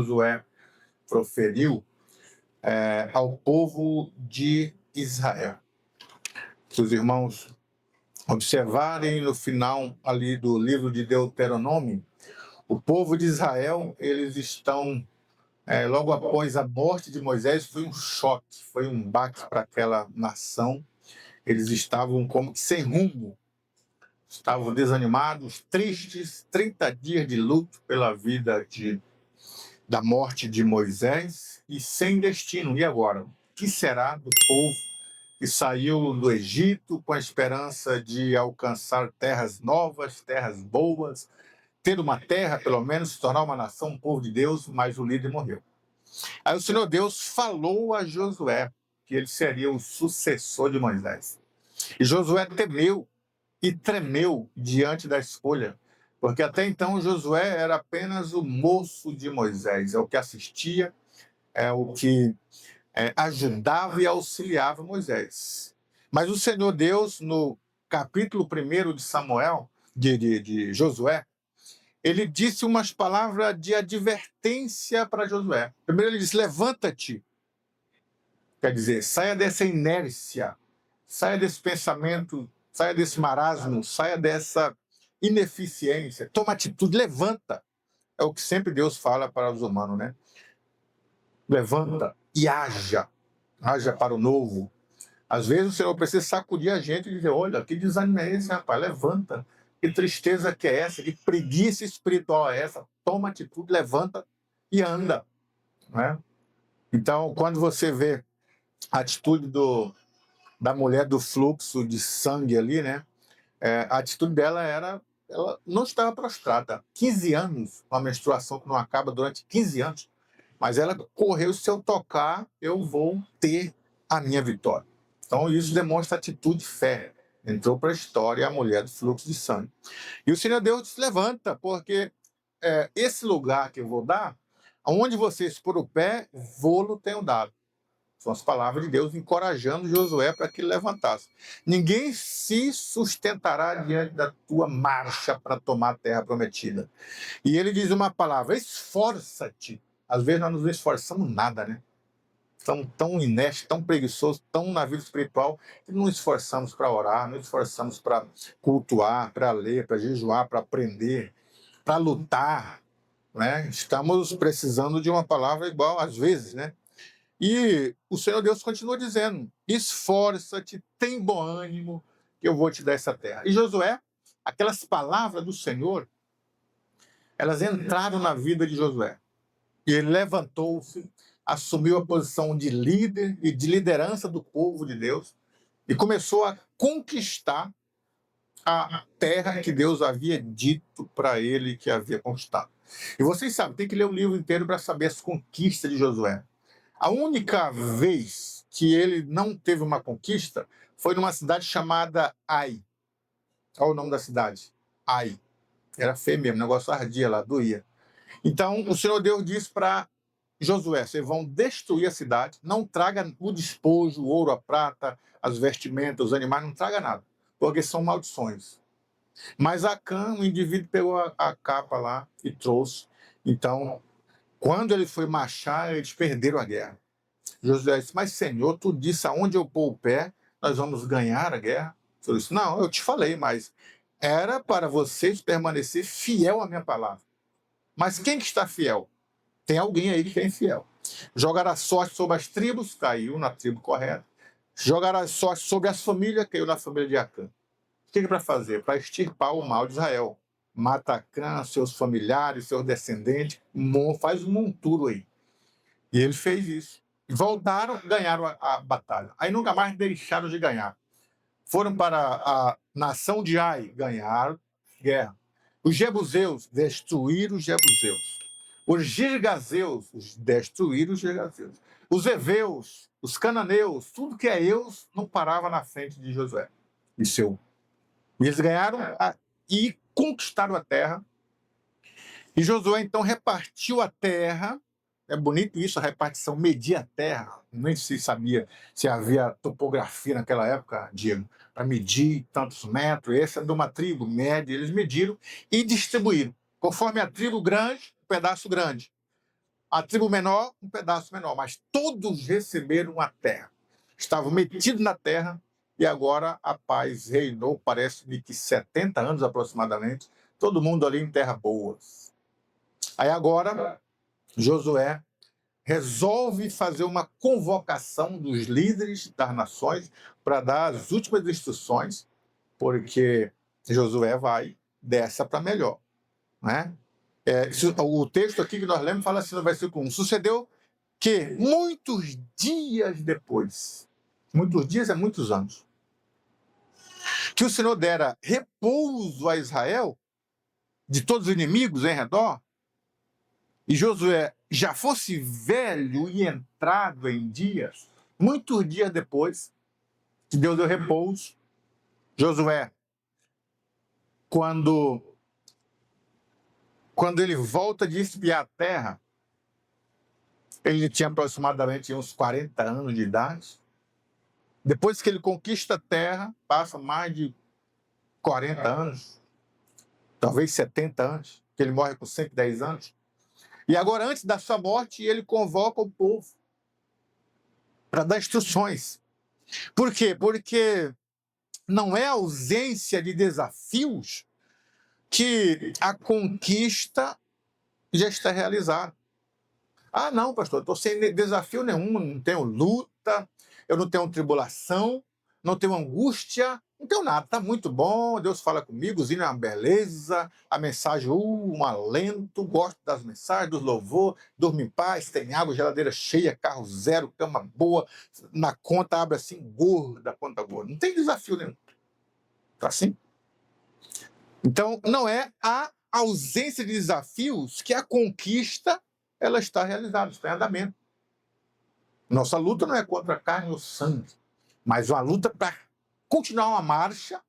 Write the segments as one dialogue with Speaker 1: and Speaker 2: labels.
Speaker 1: Josué proferiu ao povo de Israel. Se os irmãos observarem no final ali do livro de Deuteronômio, o povo de Israel, eles estão, logo após a morte de Moisés, foi um choque, foi um baque para aquela nação. Eles estavam como que sem rumo, estavam desanimados, tristes, 30 dias de luto pela vida da morte de Moisés e sem destino. E agora? O que será do povo que saiu do Egito com a esperança de alcançar terras novas, terras boas, ter uma terra, pelo menos, se tornar uma nação, um povo de Deus, mas o líder morreu. Aí o Senhor Deus falou a Josué que ele seria o sucessor de Moisés. E Josué temeu e tremeu diante da escolha, porque até então Josué era apenas o moço de Moisés, é o que assistia, é o que ajudava e auxiliava Moisés. Mas o Senhor Deus, no capítulo 1 de Samuel, de Josué, ele disse umas palavras de advertência para Josué. Primeiro ele disse, levanta-te. Quer dizer, saia dessa inércia, saia desse pensamento, saia desse marasmo, saia dessa ineficiência, toma atitude, levanta. É o que sempre Deus fala para os humanos, né? Levanta e haja para o novo. Às vezes o Senhor precisa sacudir a gente e dizer, olha, que desânimo é esse, rapaz? Levanta. Que tristeza que é essa? Que preguiça espiritual é essa? Toma atitude, levanta e anda. Né? Então, quando você vê a atitude da mulher do fluxo de sangue ali, né? A atitude dela ela não estava prostrada. 15 anos, uma menstruação que não acaba durante 15 anos, mas ela correu, se eu tocar, eu vou ter a minha vitória. Então, isso demonstra atitude e fé. Entrou para a história a mulher do fluxo de sangue. E o Senhor Deus se levanta, porque esse lugar que eu vou dar, aonde vocês pôr o pé, vou-lo tenho dado. São as palavras de Deus encorajando Josué para que ele levantasse. Ninguém se sustentará diante da tua marcha para tomar a terra prometida. E ele diz uma palavra, esforça-te. Às vezes nós não nos esforçamos nada, né? Tão inerte, tão preguiçoso, tão na vida espiritual, que não nos esforçamos para orar, não nos esforçamos para cultuar, para ler, para jejuar, para aprender, para lutar. Né? Estamos precisando de uma palavra igual às vezes, né? E o Senhor Deus continua dizendo, esforça-te, tem bom ânimo, que eu vou te dar essa terra. E Josué, aquelas palavras do Senhor, elas entraram na vida de Josué. E ele levantou-se, assumiu a posição de líder e de liderança do povo de Deus e começou a conquistar a terra que Deus havia dito para ele que havia conquistado. E vocês sabem, tem que ler o livro inteiro para saber as conquistas de Josué. A única vez que ele não teve uma conquista foi numa cidade chamada Ai. Olha o nome da cidade. Ai. Era feio mesmo, o negócio ardia lá, doía. Então, o Senhor Deus disse para Josué, vocês vão destruir a cidade, não traga o despojo, o ouro, a prata, as vestimentas, os animais, não traga nada, porque são maldições. Mas Acã, o indivíduo pegou a capa lá e trouxe. Então, quando ele foi marchar, eles perderam a guerra. Josué disse, mas Senhor, tu disse aonde eu pôr o pé, nós vamos ganhar a guerra? Eu disse, não, eu te falei, mas era para vocês permanecer fiel à minha palavra. Mas quem que está fiel? Tem alguém aí que é infiel. Jogará sorte sobre as tribos, caiu na tribo correta. Jogará sorte sobre as famílias, caiu na família de Acã. O que é para fazer? Para extirpar o mal de Israel. Mata Acã, seus familiares, seus descendentes, faz um monturo aí. E ele fez isso. Voltaram, ganharam a batalha. Aí nunca mais deixaram de ganhar. Foram para a nação de Ai, ganharam guerra. Os jebuseus destruíram os jebuseus. Os girgazeus destruíram os girgazeus. Os heveus, os cananeus, tudo que é eus não parava na frente de Josué. E eles ganharam e conquistaram a terra. E Josué então repartiu a terra. É bonito isso, a repartição, medir a terra. Nem se sabia se havia topografia naquela época, Diego, para medir tantos metros. Esse é de uma tribo, mede. Eles mediram e distribuíram. Conforme a tribo grande, um pedaço grande. A tribo menor, um pedaço menor, mas todos receberam a terra. Estavam metidos na terra e agora a paz reinou, parece-me que 70 anos aproximadamente, todo mundo ali em terra boas. Aí agora, Josué resolve fazer uma convocação dos líderes das nações para dar as últimas instruções, porque Josué vai dessa para melhor, né? O texto aqui que nós lemos fala assim no versículo 1, sucedeu que muitos dias depois, muitos dias é muitos anos, que o Senhor dera repouso a Israel de todos os inimigos em redor, e Josué já fosse velho e entrado em dias, muitos dias depois que Deus deu repouso, Josué, quando ele volta de espiar a terra, ele tinha aproximadamente uns 40 anos de idade. Depois que ele conquista a terra, passa mais de 40 anos, talvez 70 anos, que ele morre com 110 anos. E agora, antes da sua morte, ele convoca o povo para dar instruções. Por quê? Porque não é a ausência de desafios que a conquista já está realizada. Ah, não, pastor, estou sem desafio nenhum, não tenho luta, eu não tenho tribulação, não tenho angústia, não tenho nada, está muito bom, Deus fala comigo, o hino é uma beleza, a mensagem, um alento, gosto das mensagens, dos louvor, durmo em paz, tem água, geladeira cheia, carro zero, cama boa, na conta abre assim, gorda, a conta gorda, não tem desafio nenhum. Tá assim? Então, não é a ausência de desafios que a conquista ela está realizada, está em andamento. Nossa luta não é contra a carne ou sangue, mas uma luta para continuar uma marcha,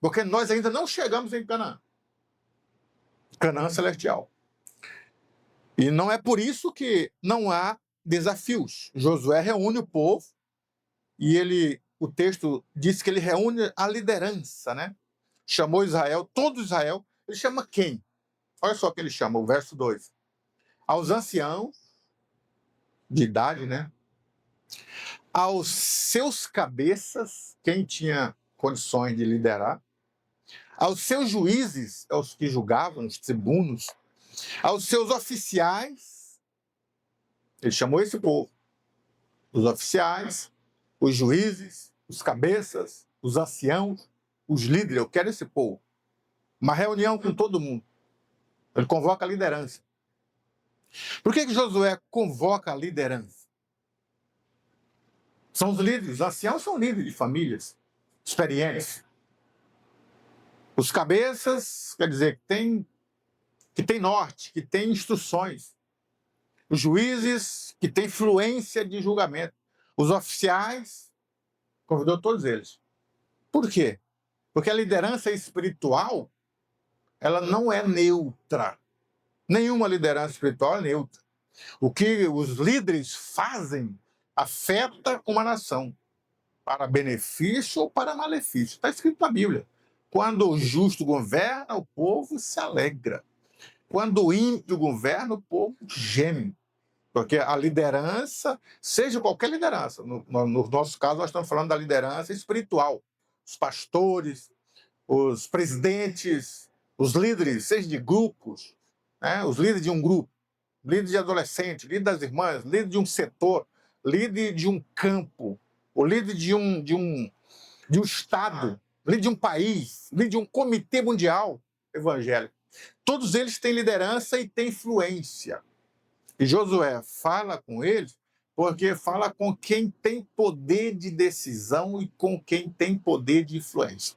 Speaker 1: porque nós ainda não chegamos em Canaã. Canaã celestial. E não é por isso que não há desafios. Josué reúne o povo e o texto diz que ele reúne a liderança, né? Chamou Israel, todo Israel. Ele chama quem? Olha só o que ele chama, o verso 2. Aos anciãos de idade, né? Aos seus cabeças, quem tinha condições de liderar, aos seus juízes, aos que julgavam, os tribunos, aos seus oficiais, ele chamou esse povo, os oficiais, os juízes, os cabeças, os anciãos, os líderes, eu quero esse povo. Uma reunião com todo mundo. Ele convoca a liderança. Por que Josué convoca a liderança? São os líderes, os anciãos são líderes de famílias experientes. Os cabeças, quer dizer, que tem norte, que tem instruções. Os juízes, que têm fluência de julgamento. Os oficiais, convidou todos eles. Por quê? Porque a liderança espiritual, ela não é neutra. Nenhuma liderança espiritual é neutra. O que os líderes fazem afeta uma nação, para benefício ou para malefício. Está escrito na Bíblia. Quando o justo governa, o povo se alegra. Quando o ímpio governa, o povo geme. Porque a liderança, seja qualquer liderança, no nosso caso nós estamos falando da liderança espiritual. Os pastores, os presidentes, os líderes, seja de grupos, né? Os líderes de um grupo, líder de adolescente, líder das irmãs, líder de um setor, líder de um campo, o líder de um estado, líder de um país, líder de um comitê mundial evangélico. Todos eles têm liderança e têm influência. E Josué fala com eles porque fala com quem tem poder de decisão e com quem tem poder de influência.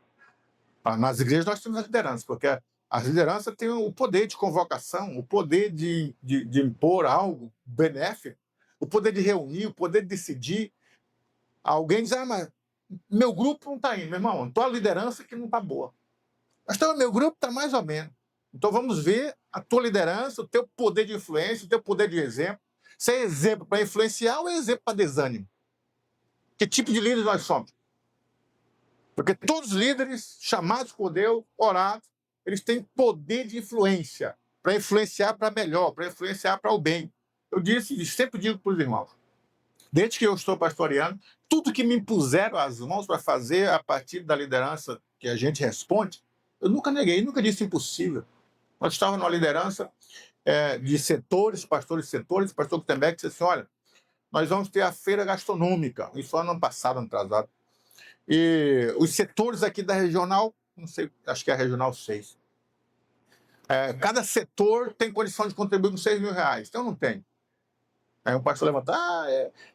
Speaker 1: Nas igrejas nós temos a liderança, porque as lideranças têm o poder de convocação, o poder de impor algo benéfico, o poder de reunir, o poder de decidir. Alguém diz, mas meu grupo não está indo, meu irmão, tua liderança que não está boa. Mas meu grupo está mais ou menos. Então vamos ver a tua liderança, o teu poder de influência, o teu poder de exemplo. Se é exemplo para influenciar ou é exemplo para desânimo? Que tipo de líderes nós somos? Porque todos os líderes chamados por Deus, orados, eles têm poder de influência, para influenciar para melhor, para influenciar para o bem. Eu disse e sempre digo para os irmãos, desde que eu estou pastoreando, tudo que me impuseram as mãos para fazer a partir da liderança que a gente responde, eu nunca neguei, nunca disse impossível. Nós estávamos numa liderança de setores, pastores de setores, o pastor Gutenberg disse assim, olha, nós vamos ter a feira gastronômica, isso ano passado, ano atrasado, e os setores aqui da regional, não sei, acho que é a regional 6, cada setor tem condição de contribuir com 6 mil reais, então não tem. Aí o pastor levanta,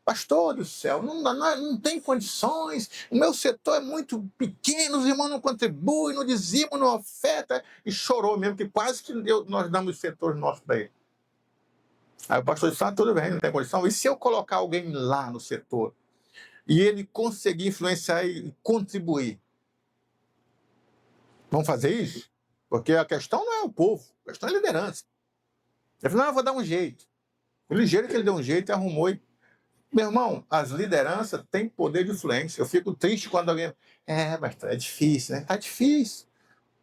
Speaker 1: pastor do céu, não tem condições, o meu setor é muito pequeno, os irmãos não contribuem, não dizimam, não oferta, e chorou mesmo, que quase que nós damos o setor nosso para ele. Aí o pastor disse, tudo bem, não tem condição, e se eu colocar alguém lá no setor, e ele conseguir influenciar e contribuir, vamos fazer isso? Porque a questão não é o povo, a questão é a liderança. Ele falou, não, eu vou dar um jeito. O ligeiro que ele deu um jeito e arrumou. Meu irmão, as lideranças têm poder de influência. Eu fico triste quando alguém... mas é difícil, né? Tá difícil.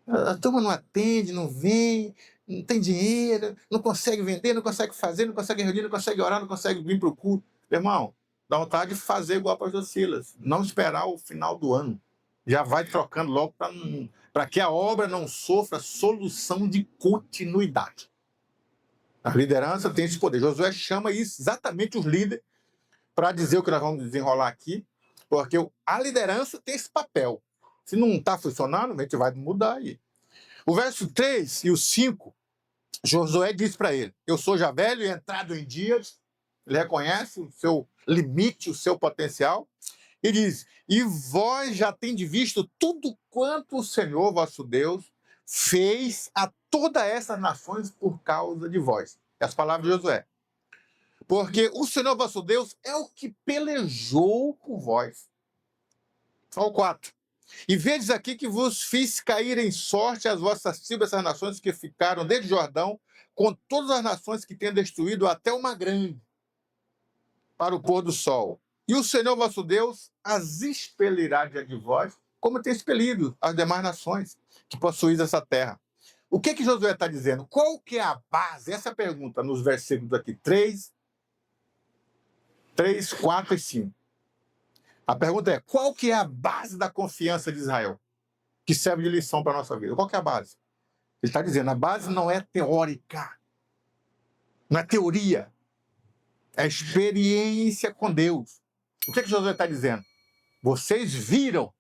Speaker 1: A turma não atende, não vem, não tem dinheiro, não consegue vender, não consegue fazer, não consegue reunir, não consegue orar, não consegue vir para o culto. Meu irmão, dá vontade de fazer igual para o pastor Silas. Não esperar o final do ano. Já vai trocando logo para que a obra não sofra solução de continuidade. A liderança tem esse poder. Josué chama isso exatamente os líderes para dizer o que nós vamos desenrolar aqui, porque a liderança tem esse papel. Se não está funcionando, a gente vai mudar aí. O verso 3 e o 5, Josué diz para ele, eu sou já velho e entrado em dias, ele reconhece o seu limite, o seu potencial, e diz, e vós já tendes visto tudo quanto o Senhor, vosso Deus, fez a todas essas nações por causa de vós. As palavras de Josué. Porque o Senhor, vosso Deus, é o que pelejou por vós. Só o 4. E vedes aqui que vos fiz cair em sorte as vossas tribos, essas nações que ficaram desde o Jordão, com todas as nações que tenho destruído até uma grande, para o pôr do sol. E o Senhor vosso Deus as expelirá diante de vós, como tem expelido as demais nações que possuís essa terra. O que Josué está dizendo? Qual que é a base? Essa pergunta nos versículos aqui 3, 4 e 5. A pergunta é, qual que é a base da confiança de Israel? Que serve de lição para a nossa vida. Qual que é a base? Ele está dizendo, a base não é teórica, não é teoria, é experiência com Deus. O que Josué está dizendo? Vocês viram,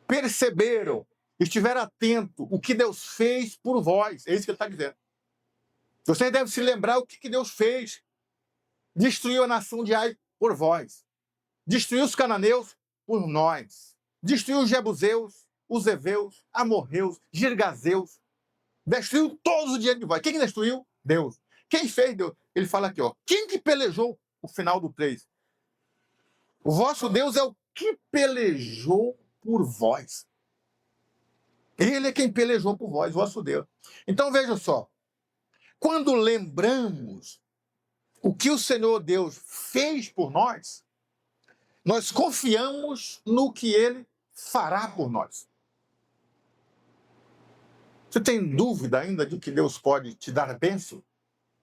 Speaker 1: perceberam, estiveram atentos o que Deus fez por vós. É isso que ele está dizendo. Vocês devem se lembrar o que Deus fez. Destruiu a nação de Ai por vós. Destruiu os cananeus por nós. Destruiu os jebuseus, os heveus, amorreus, girgazeus. Destruiu todos os dias de vós. Quem destruiu? Deus. Quem fez? Deus. Ele fala aqui, quem que pelejou? O final do 3. O vosso Deus é o que pelejou por vós. Ele é quem pelejou por vós, vosso Deus. Então veja só, quando lembramos o que o Senhor Deus fez por nós, nós confiamos no que Ele fará por nós. Você tem dúvida ainda de que Deus pode te dar bênção,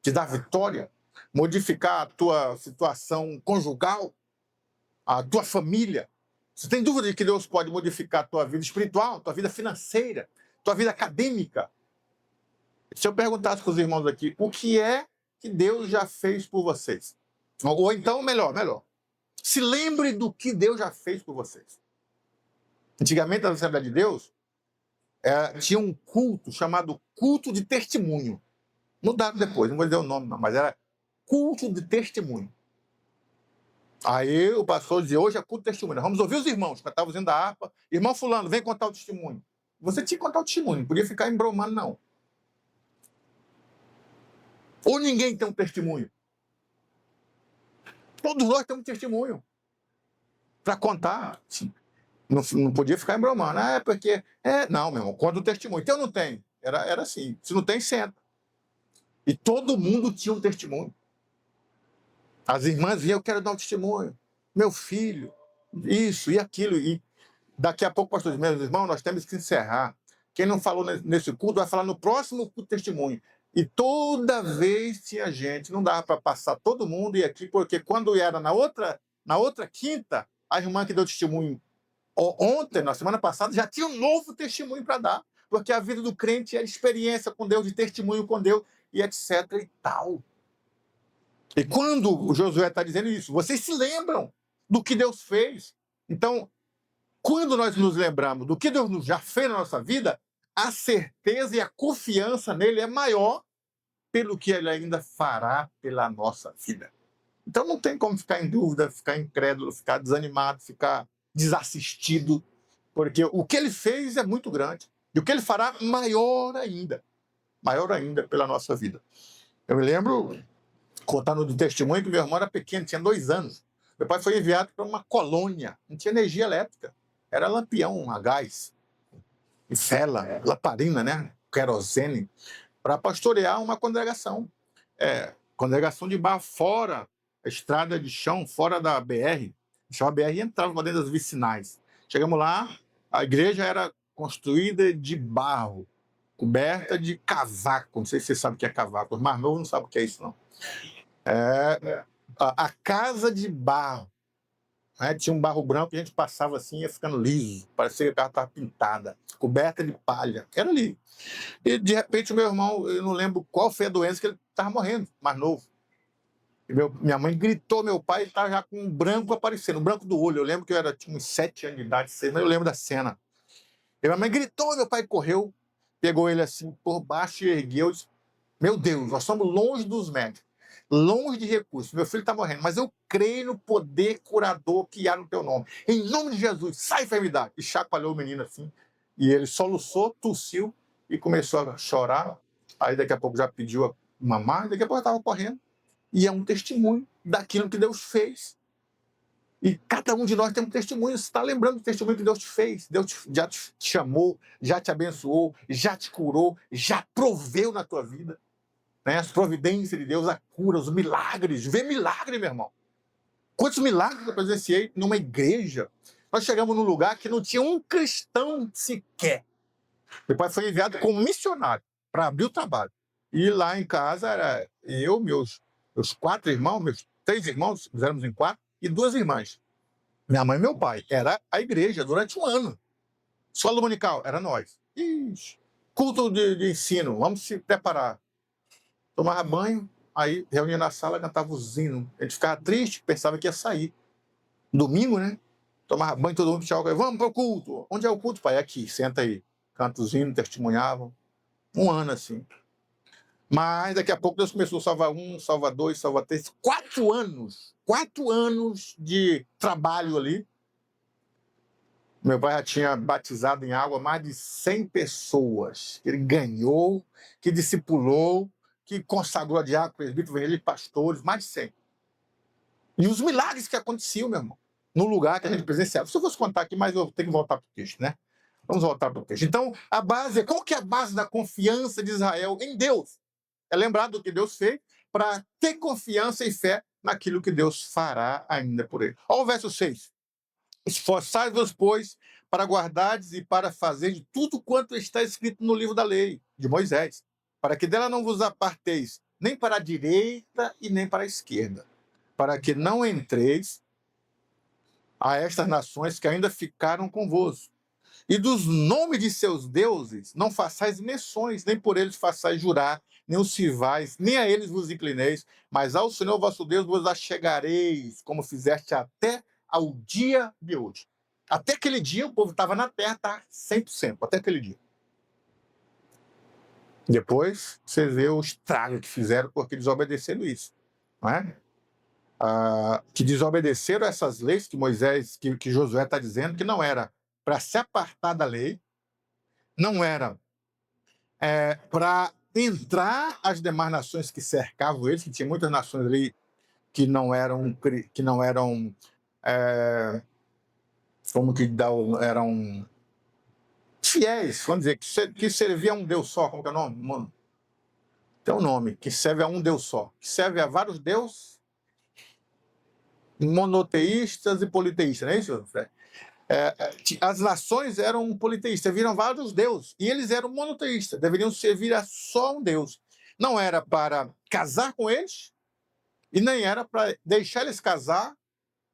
Speaker 1: te dar vitória, modificar a tua situação conjugal, a tua família? Você tem dúvida de que Deus pode modificar a tua vida espiritual, tua vida financeira, tua vida acadêmica? Se eu perguntasse para os irmãos aqui, o que é que Deus já fez por vocês? Ou então, melhor, se lembre do que Deus já fez por vocês. Antigamente, na Assembleia de Deus, tinha um culto chamado culto de testemunho. Mudaram depois, não vou dizer o nome, não, mas era culto de testemunho. Aí o pastor dizia, hoje é culto de testemunho. Vamos ouvir os irmãos, cantavam usando a harpa. Irmão fulano, vem contar o testemunho. Você tinha que contar o testemunho, não podia ficar embromando, não. Ou ninguém tem um testemunho. Todos nós temos testemunho para contar. Não podia ficar embromando. Porque... não, meu irmão, conta o testemunho. Então não tem. Era assim. Se não tem, senta. E todo mundo tinha um testemunho. As irmãs vinham, eu quero dar um testemunho. Meu filho, isso e aquilo. E daqui a pouco, pastor diz, meus irmãos, nós temos que encerrar. Quem não falou nesse culto vai falar no próximo culto testemunho. E toda vez tinha gente, não dava para passar todo mundo e aqui, porque quando era na outra quinta, a irmã que deu testemunho ontem, na semana passada, já tinha um novo testemunho para dar, porque a vida do crente é experiência com Deus, de testemunho com Deus, e etc e tal. E quando o Josué está dizendo isso, vocês se lembram do que Deus fez. Então, quando nós nos lembramos do que Deus já fez na nossa vida, a certeza e a confiança nele é maior pelo que ele ainda fará pela nossa vida. Então não tem como ficar em dúvida, ficar incrédulo, ficar desanimado, ficar desassistido, porque o que ele fez é muito grande. E o que ele fará, maior ainda pela nossa vida. Eu me lembro, contando do testemunho, que meu irmão era pequeno, tinha 2 anos. Meu pai foi enviado para uma colônia, não tinha energia elétrica, era lampião a gás, e vela, lamparina, né? Querosene, para pastorear uma congregação. Congregação de bar fora, a estrada de chão, fora da BR. A BR entrava para dentro das vicinais. Chegamos lá, a igreja era construída de barro, coberta de cavaco. Não sei se você sabe o que é cavaco, os mais novos não sabem o que é isso, não. A casa de barro. Né? Tinha um barro branco que a gente passava assim, ia ficando liso, parecia que a casa estava pintada, coberta de palha. Era ali. E de repente o meu irmão, eu não lembro qual foi a doença que ele estava morrendo, mais novo. Minha mãe gritou, meu pai estava já com um branco aparecendo, um branco do olho. Eu lembro que tinha uns 7 anos de idade, 6, mas eu lembro da cena. E minha mãe gritou, meu pai correu, pegou ele assim por baixo e ergueu. Eu disse, meu Deus, nós somos longe dos médicos, longe de recursos. Meu filho está morrendo, mas eu creio no poder curador que há no teu nome. Em nome de Jesus, sai enfermidade. E chacoalhou o menino assim. E ele soluçou, tossiu e começou a chorar. Aí daqui a pouco já pediu a mamar, e daqui a pouco estava correndo. E é um testemunho daquilo que Deus fez. E cada um de nós tem um testemunho. Você está lembrando do testemunho que Deus te fez. Deus já te chamou, já te abençoou, já te curou, já proveu na tua vida. Né? As providências de Deus, a cura, os milagres. Vê milagre, meu irmão. Quantos milagres eu presenciei numa igreja? Nós chegamos num lugar que não tinha um cristão sequer. Meu pai foi enviado como missionário para abrir o trabalho. E lá em casa era eu, meus 4 irmãos, meus 3 irmãos, éramos em 4, e 2 irmãs. Minha mãe e meu pai. Era a igreja durante um ano. Escola dominical, era nós. Ixi. Culto de ensino, vamos se preparar. Tomava banho, aí reunia na sala, cantava os hinos. A gente ficava triste, pensava que ia sair. Domingo, né? Tomava banho, todo mundo tchau. Vamos para o culto. Onde é o culto, pai? Aqui, senta aí. Canta os hinos, testemunhavam. Um ano assim. Mas daqui a pouco Deus começou a salvar 1, salvar 2, salvar 3. 4 anos. 4 anos de trabalho ali. Meu pai já tinha batizado em água mais de 100 pessoas. Ele ganhou, que discipulou, que consagrou a diácono, presbítero, evangelista, pastores, mais de 100. E os milagres que aconteciam, meu irmão, no lugar que a gente presenciava. Se eu fosse contar aqui, mas eu tenho que voltar para o texto, né? Vamos voltar para o texto. Então, qual que é a base da confiança de Israel em Deus? É lembrar do que Deus fez para ter confiança e fé naquilo que Deus fará ainda por ele. Olha o verso 6. Esforçai-vos, pois, para guardardes e para fazer de tudo quanto está escrito no livro da lei de Moisés, para que dela não vos aparteis, nem para a direita e nem para a esquerda, para que não entreis a estas nações que ainda ficaram convosco. E dos nomes de seus deuses não façais menções, nem por eles façais jurar, nem os sirvais, nem a eles vos inclineis, mas ao Senhor vosso Deus vos achegareis, como fizeste até ao dia de hoje. Até aquele dia o povo estava na terra, tá 100%, até aquele dia. Depois você vê o estrago que fizeram porque desobedeceram isso, não é? Que desobedeceram essas leis que Moisés, que Josué está dizendo que não era para se apartar da lei, não era para entrar as demais nações que cercavam eles, que tinha muitas nações ali que não eram eram fiéis, vamos dizer, que serviam a um Deus só. Como que é o nome? Mano, tem um nome, que serve a um Deus só, que serve a vários deuses, monoteístas e politeístas, não é isso, Fred? As nações eram politeístas, viram vários deuses, e eles eram monoteístas, deveriam servir a só um Deus. não era para casar com eles, e nem era para deixar eles casar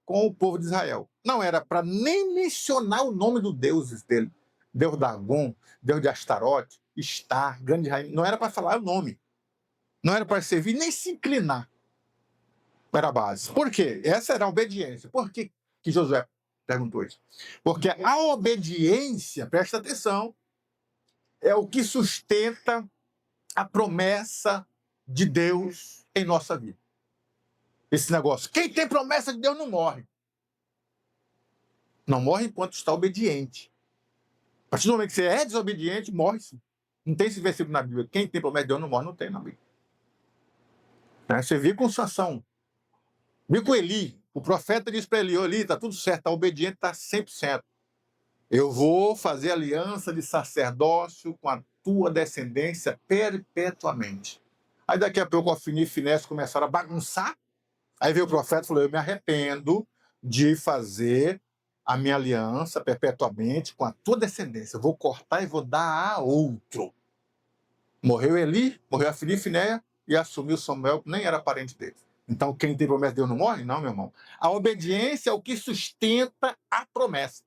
Speaker 1: com o povo de Israel. Não era para nem mencionar o nome dos deuses dele. Deus Dagon, Deus de Astarote, Estar, grande rainha. Não era para falar o nome. Não era para servir nem se inclinar. Era a base. Por quê? Essa era a obediência. Por que Josué perguntou isso? Porque a obediência, presta atenção, é o que sustenta a promessa de Deus em nossa vida. Esse negócio. Quem tem promessa de Deus não morre. Não morre enquanto está obediente. A partir do momento que você é desobediente, morre-se. Não tem esse versículo na Bíblia. Quem tem promessa de Deus não morre, não tem na Bíblia. Você viu com Sansão. Viu com Eli. O profeta disse para Eli, Eli, está tudo certo, está obediente, está 100%. Eu vou fazer aliança de sacerdócio com a tua descendência perpetuamente. Aí daqui a pouco Ofni e Finéias começaram a bagunçar. Aí veio o profeta e falou, eu me arrependo de fazer a minha aliança perpetuamente com a tua descendência. Eu vou cortar e vou dar a outro. Morreu Eli, morreu Ofni e Finéias e assumiu Samuel, que nem era parente dele. Então quem tem promessa de Deus não morre? Não, meu irmão. A obediência é o que sustenta a promessa.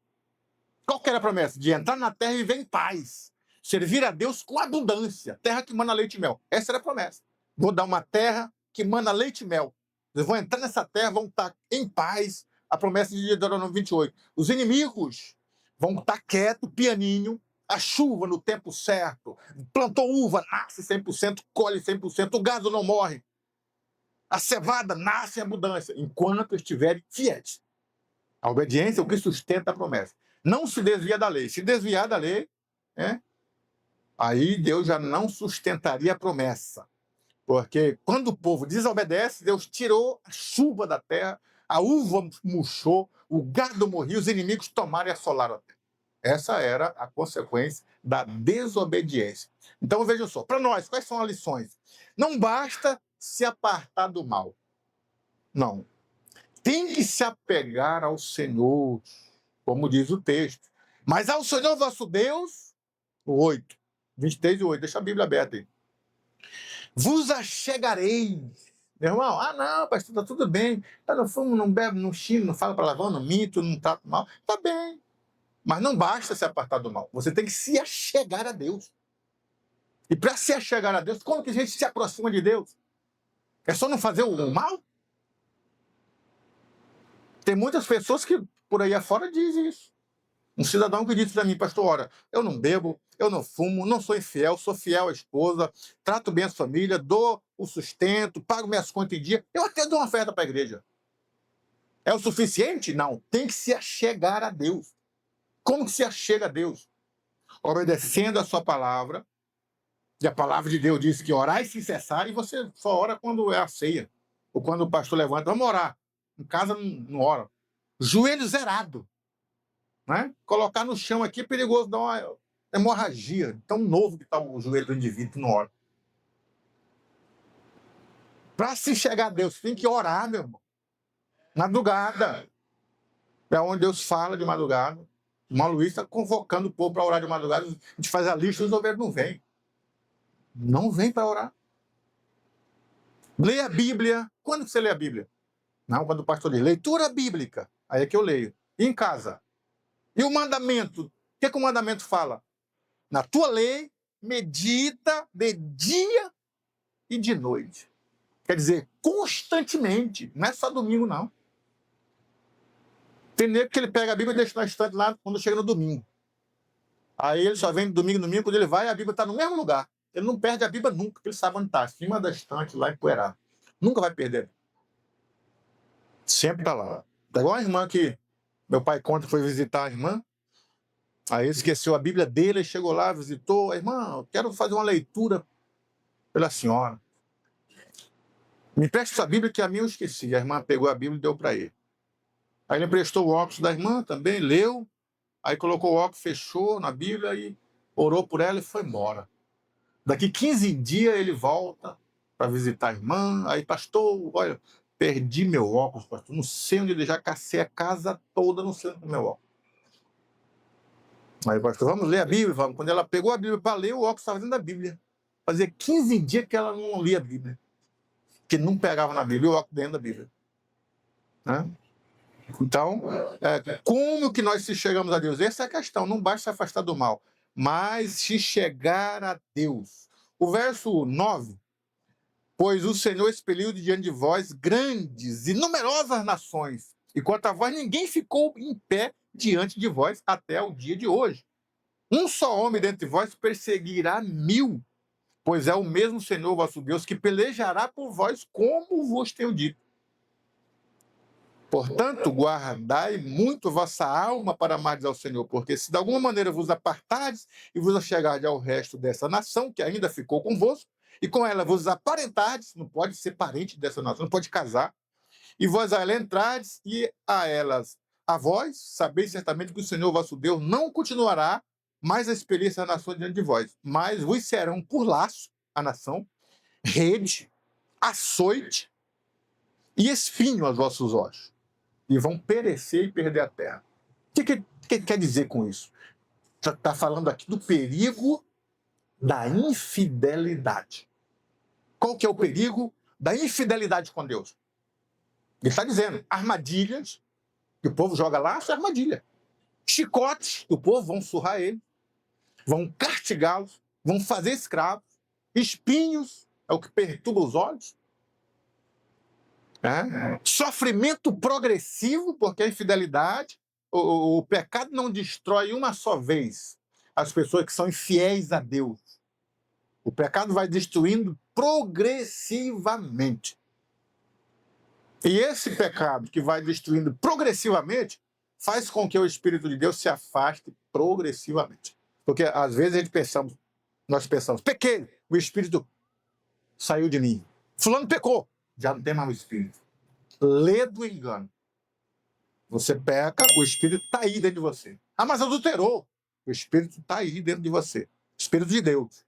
Speaker 1: Qual que era a promessa? De entrar na terra e viver em paz. Servir a Deus com abundância. Terra que mana leite e mel. Essa era a promessa. Vou dar uma terra que mana leite e mel. Eles vão entrar nessa terra, vão estar em paz. A promessa de Deuteronômio 28. Os inimigos vão estar quietos, pianinho. A chuva no tempo certo. Plantou uva, nasce 100%, colhe 100%. O gado não morre. A cevada nasce em abundância. Enquanto estiverem fiéis. A obediência é o que sustenta a promessa. Não se desvia da lei. Se desviar da lei, aí Deus já não sustentaria a promessa. Porque quando o povo desobedece, Deus tirou a chuva da terra, a uva murchou, o gado morreu, os inimigos tomaram e assolaram a terra. Essa era a consequência da desobediência. Então vejam só, para nós, quais são as lições? Não basta se apartar do mal. Não. Tem que se apegar ao Senhor, como diz o texto. Mas ao Senhor vosso Deus, o 8, 23 e 8, deixa a Bíblia aberta aí. Vos achegareis. Meu irmão, não, pastor, tá tudo bem. Eu não fumo, não bebo, não xingo, não falo palavrão, não minto, não trato mal. Tá bem. Mas não basta se apartar do mal. Você tem que se achegar a Deus. E para se achegar a Deus, como que a gente se aproxima de Deus? É só não fazer o mal? Tem muitas pessoas que por aí afora dizem isso. Um cidadão que disse para mim, pastor, olha, eu não bebo, eu não fumo, não sou infiel, sou fiel à esposa, trato bem a família, dou o sustento, pago minhas contas em dia, eu até dou uma oferta para a igreja. É o suficiente? Não. Tem que se achegar a Deus. Como que se achega a Deus? Obedecendo a sua palavra, e a palavra de Deus diz que orar e se cessar, e você só ora quando é a ceia, ou quando o pastor levanta, vamos orar. Em casa não ora. Joelho zerado. Né? Colocar no chão aqui é perigoso, dar uma hemorragia. Tão novo que está o joelho do indivíduo que não ora. Para se chegar a Deus, tem que orar, meu irmão. Madrugada. É onde Deus fala de madrugada. O irmão Luiz está convocando o povo para orar de madrugada. A gente faz a lista, os obreiros não vêm. Não vem para orar. Leia a Bíblia. Quando você lê a Bíblia? Não, quando o pastor diz leitura bíblica. Aí é que eu leio. E em casa? E o mandamento? O que o mandamento fala? Na tua lei, medita de dia e de noite. Quer dizer, constantemente. Não é só domingo, não. Tem nego que ele pega a Bíblia e deixa na estante lá quando chega no domingo. Aí ele só vem do domingo, quando ele vai, a Bíblia está no mesmo lugar. Ele não perde a Bíblia nunca, porque ele sabe onde está, acima da estante, lá empoeirado. Nunca vai perder. Sempre está lá. É igual a irmã que meu pai conta, foi visitar a irmã. Aí ele esqueceu a Bíblia dele, chegou lá, visitou. Irmã, eu quero fazer uma leitura pela senhora. Me preste essa Bíblia que a minha eu esqueci. A irmã pegou a Bíblia e deu para ele. Aí ele emprestou o óculos da irmã também, leu. Aí colocou o óculos, fechou na Bíblia e orou por ela e foi embora. Daqui 15 dias ele volta para visitar a irmã. Aí, pastor, olha, perdi meu óculos, pastor. Não sei onde ele já cacei a casa toda, não sei onde é meu óculos. Aí, pastor, vamos ler a Bíblia? Vamos. Quando ela pegou a Bíblia para ler, o óculos estava dentro da Bíblia. Fazia 15 dias que ela não lia a Bíblia, que não pegava na Bíblia, o óculos dentro da Bíblia. Né? Então, como que nós se chegamos a Deus? Essa é a questão, não basta se afastar do mal, mas se chegar a Deus. O verso 9, pois o Senhor expeliu de diante de vós grandes e numerosas nações, e quanto a vós, ninguém ficou em pé diante de vós até o dia de hoje. Um só homem dentre vós perseguirá 1000, pois é o mesmo Senhor vosso Deus que pelejará por vós, como vos tenho dito. Portanto, guardai muito vossa alma para amardes ao Senhor, porque se de alguma maneira vos apartardes e vos achegardes ao resto dessa nação, que ainda ficou convosco, e com ela vos aparentardes, não pode ser parente dessa nação, não pode casar, e vós a ela entrardes e a elas a vós, sabeis certamente que o Senhor vosso Deus não continuará mais a expelir essa nação diante de vós, mas vos serão por laço, a nação, rede, açoite e espinho aos vossos olhos, e vão perecer e perder a terra. O que quer dizer com isso? Está falando aqui do perigo da infidelidade. Qual que é o perigo da infidelidade com Deus? Ele está dizendo, armadilhas, que o povo joga lá, isso é armadilha. Chicotes, que o povo vão surrar ele, vão castigá-los, vão fazer escravos. Espinhos, é o que perturba os olhos. Sofrimento progressivo, porque a infidelidade, o pecado não destrói uma só vez as pessoas que são infiéis a Deus. O pecado vai destruindo progressivamente. E esse pecado que vai destruindo progressivamente faz com que o Espírito de Deus se afaste progressivamente. Porque às vezes nós pensamos, pequei, o Espírito saiu de mim. Fulano pecou, já não tem mais o Espírito. Lê do engano. Você peca, o Espírito está aí dentro de você. Ah, mas adulterou. O Espírito está aí dentro de você. Espírito de Deus.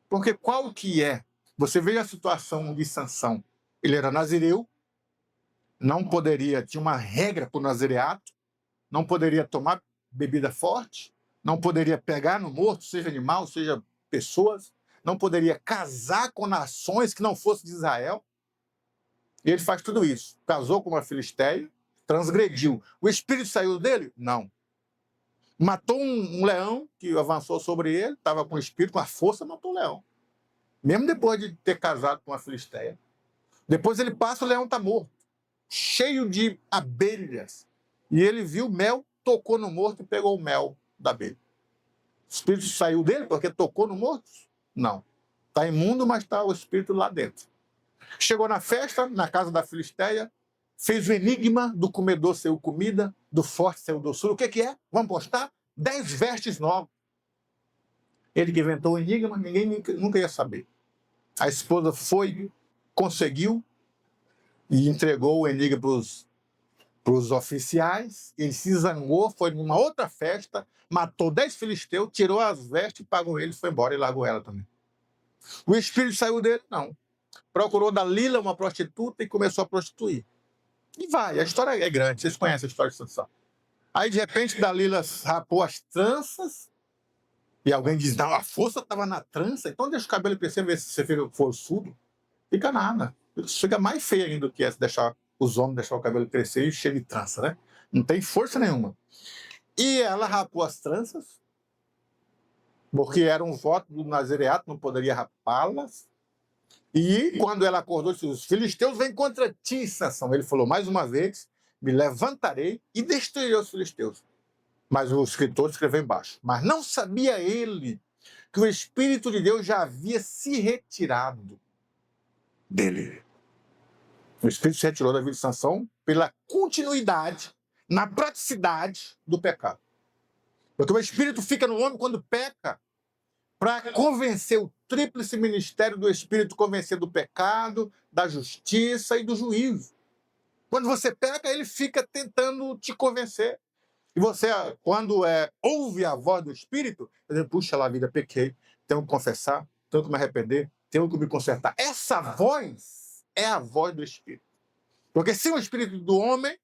Speaker 1: Porque qual que é? Você vê a situação de Sansão. Ele era nazireu, não poderia, tinha uma regra para o nazireato, não poderia tomar bebida forte, não poderia pegar no morto, seja animal, seja pessoas, não poderia casar com nações que não fossem de Israel. E ele faz tudo isso. Casou com uma filisteia, transgrediu. O espírito saiu dele? Não. Matou um leão que avançou sobre ele, estava com o espírito, com a força, matou o leão. Mesmo depois de ter casado com uma filisteia. Depois ele passa, o leão está morto, cheio de abelhas. E ele viu mel, tocou no morto e pegou o mel da abelha. O espírito saiu dele porque tocou no morto? Não. Está imundo, mas está o espírito lá dentro. Chegou na festa, na casa da filisteia, fez o enigma do comedor saiu comida, do forte saiu doçura. O que é? Vamos postar? 10 vestes novas. Ele que inventou o enigma, ninguém nunca ia saber. A esposa foi, conseguiu e entregou o enigma para os oficiais. Ele se zangou, foi numa outra festa, matou 10 filisteus, tirou as vestes, pagou ele, foi embora e largou ela também. O espírito saiu dele? Não. Procurou Dalila, uma prostituta, e começou a prostituir. E vai, a história é grande, vocês conhecem a história de Sansão. Aí, de repente, Dalila rapou as tranças, e alguém diz, não, a força estava na trança, então deixa o cabelo crescer, ver se você fica forçudo. Fica nada. Fica mais feio ainda do que é deixar os homens deixar o cabelo crescer e cheio de trança, né? Não tem força nenhuma. E ela rapou as tranças, porque era um voto do nazireato, não poderia rapá-las. E quando ela acordou, disse, os filisteus vêm contra ti, Sansão. Ele falou, mais uma vez, me levantarei e destruirei os filisteus. Mas o escritor escreveu embaixo. Mas não sabia ele que o Espírito de Deus já havia se retirado dele. O Espírito se retirou da vida de Sansão pela continuidade, na praticidade do pecado. Porque o Espírito fica no homem quando peca, para convencer o tríplice ministério do Espírito, convencer do pecado, da justiça e do juízo. Quando você peca, ele fica tentando te convencer. E você, quando ouve a voz do Espírito, você diz, puxa lá, vida, pequei, tenho que confessar, tenho que me arrepender, tenho que me consertar. Essa voz é a voz do Espírito. Porque sem o Espírito do homem,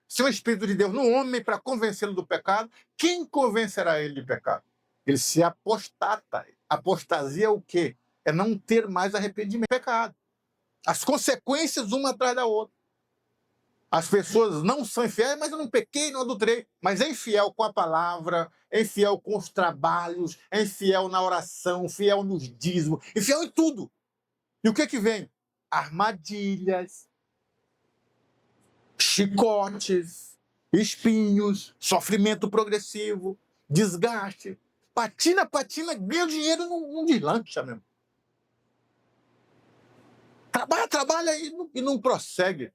Speaker 1: sem o Espírito de Deus no homem para convencê-lo do pecado, quem convencerá ele de pecado? Ele se apostata. Apostasia é o quê? É não ter mais arrependimento do pecado. As consequências uma atrás da outra. As pessoas não são infiéis, mas eu não pequei, não adulterei. Mas é infiel com a palavra, é infiel com os trabalhos, é infiel na oração, fiel nos dízimos, infiel em tudo. E o que vem? Armadilhas, chicotes, espinhos, sofrimento progressivo, desgaste. Patina, ganha dinheiro não deslancha mesmo. Trabalha e não prossegue.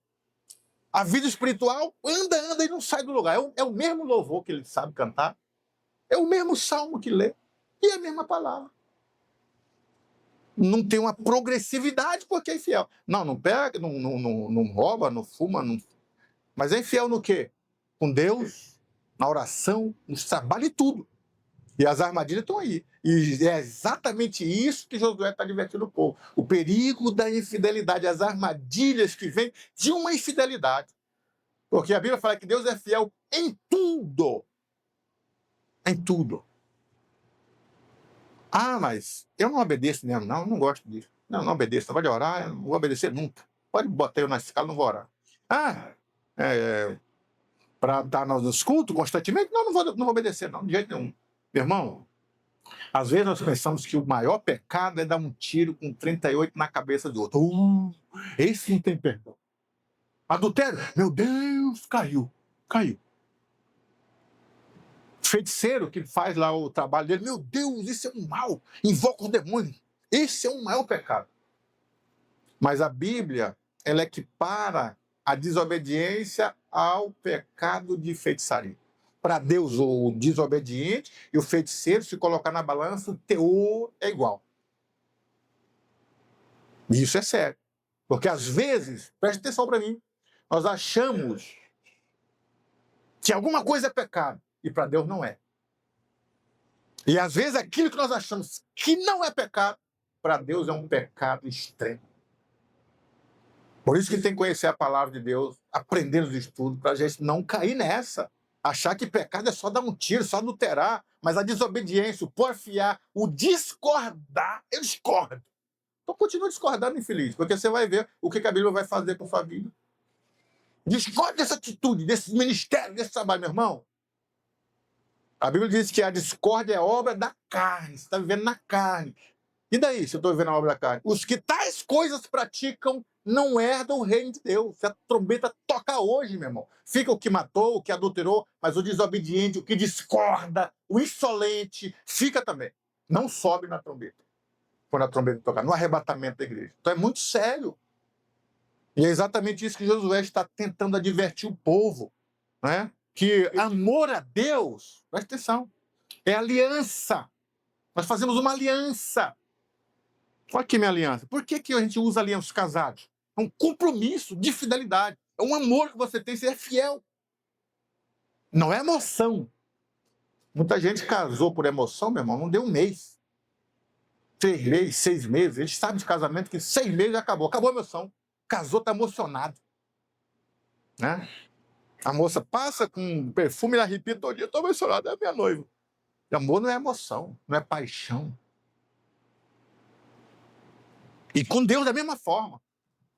Speaker 1: A vida espiritual anda e não sai do lugar. É o mesmo louvor que ele sabe cantar, é o mesmo salmo que lê, e é a mesma palavra. Não tem uma progressividade porque é infiel. Não pega, não rouba, não fuma, mas é infiel no quê? Com Deus, na oração, nos trabalhos e tudo. E as armadilhas estão aí. E é exatamente isso que Josué está advertindo o povo. O perigo da infidelidade, as armadilhas que vêm de uma infidelidade. Porque a Bíblia fala que Deus é fiel em tudo. Em tudo. Ah, mas eu não obedeço mesmo, não gosto disso. Não obedeço, não pode orar, eu não vou obedecer nunca. Pode botar eu na escala, não vou orar. Para estar nos cultos constantemente? Não vou obedecer, não, de jeito nenhum. Meu irmão, às vezes nós pensamos que o maior pecado é dar um tiro com 38 na cabeça do outro. Esse não tem perdão. Adultério, meu Deus, caiu. Feiticeiro que faz lá o trabalho dele, meu Deus, isso é um mal, invoca os demônios. Esse é um maior pecado. Mas a Bíblia, ela equipara a desobediência ao pecado de feitiçaria. Para Deus, o desobediente e o feiticeiro, se colocar na balança, o teor é igual. E isso é sério. Porque às vezes, preste atenção para mim, nós achamos que alguma coisa é pecado e para Deus não é. E às vezes aquilo que nós achamos que não é pecado, para Deus é um pecado extremo. Por isso que tem que conhecer a palavra de Deus, aprender os estudos, para a gente não cair nessa. Achar que pecado é só dar um tiro, só adulterar, mas a desobediência, o porfiar, o discordar, eu discordo. Então continua discordando, infeliz, porque você vai ver o que a Bíblia vai fazer com a sua vida. Discorde dessa atitude, desse ministério, desse trabalho, meu irmão. A Bíblia diz que a discórdia é obra da carne, você está vivendo na carne. E daí, se eu estou vivendo a obra da carne? Os que tais coisas praticam não herdam o reino de Deus. Se a trombeta toca hoje, meu irmão, fica o que matou, o que adulterou, mas o desobediente, o que discorda, o insolente, fica também. Não sobe na trombeta, quando a trombeta tocar, no arrebatamento da igreja. Então é muito sério. E é exatamente isso que Josué está tentando advertir o povo, né? Que amor a Deus, presta atenção, é aliança. Nós fazemos uma aliança. Olha aqui minha aliança. Por que a gente usa aliança os casados? É um compromisso de fidelidade. É um amor que você tem, você é fiel. Não é emoção. Muita gente casou por emoção, meu irmão, não deu um mês. 3 meses, 6 meses. A gente sabe de casamento que 6 meses já acabou. Acabou a emoção. Casou, tá emocionado. Né? A moça passa com perfume e arrepia todo dia. Eu tô emocionado, é minha noiva. E amor não é emoção, não é paixão. E com Deus da mesma forma.